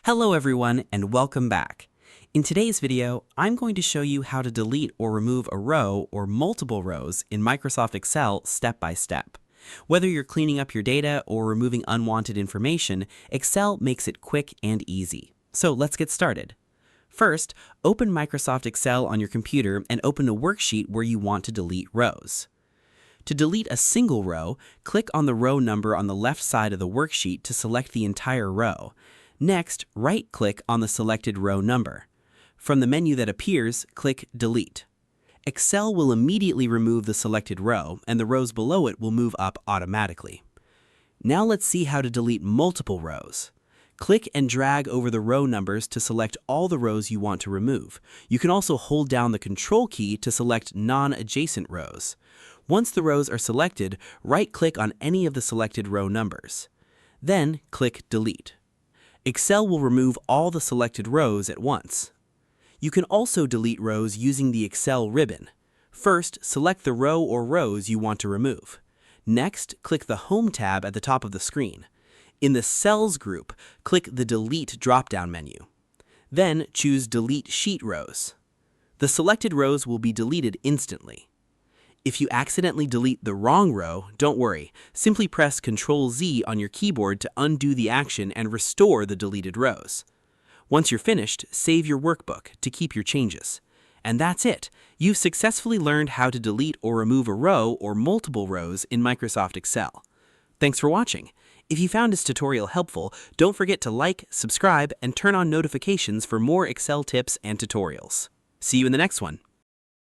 Hello everyone and welcome back. In today's video, I'm going to show you how to delete or remove a row or multiple rows in Microsoft Excel step by step. Whether you're cleaning up your data or removing unwanted information, Excel makes it quick and easy. So let's get started. First, open Microsoft Excel on your computer and open a worksheet where you want to delete rows. To delete a single row, click on the row number on the left side of the worksheet to select the entire row. Next, right-click on the selected row number. From the menu that appears, click Delete. Excel will immediately remove the selected row, and the rows below it will move up automatically. Now let's see how to delete multiple rows. Click and drag over the row numbers to select all the rows you want to remove. You can also hold down the Control key to select non-adjacent rows. Once the rows are selected, right-click on any of the selected row numbers. Then click Delete. Excel will remove all the selected rows at once. You can also delete rows using the Excel ribbon. First, select the row or rows you want to remove. Next, click the Home tab at the top of the screen. In the Cells group, click the Delete drop-down menu. Then choose Delete Sheet Rows. The selected rows will be deleted instantly. If you accidentally delete the wrong row, don't worry. Simply press Ctrl-Z on your keyboard to undo the action and restore the deleted rows. Once you're finished, save your workbook to keep your changes. And that's it. You've successfully learned how to delete or remove a row or multiple rows in Microsoft Excel. Thanks for watching. If you found this tutorial helpful, don't forget to like, subscribe, and turn on notifications for more Excel tips and tutorials. See you in the next one.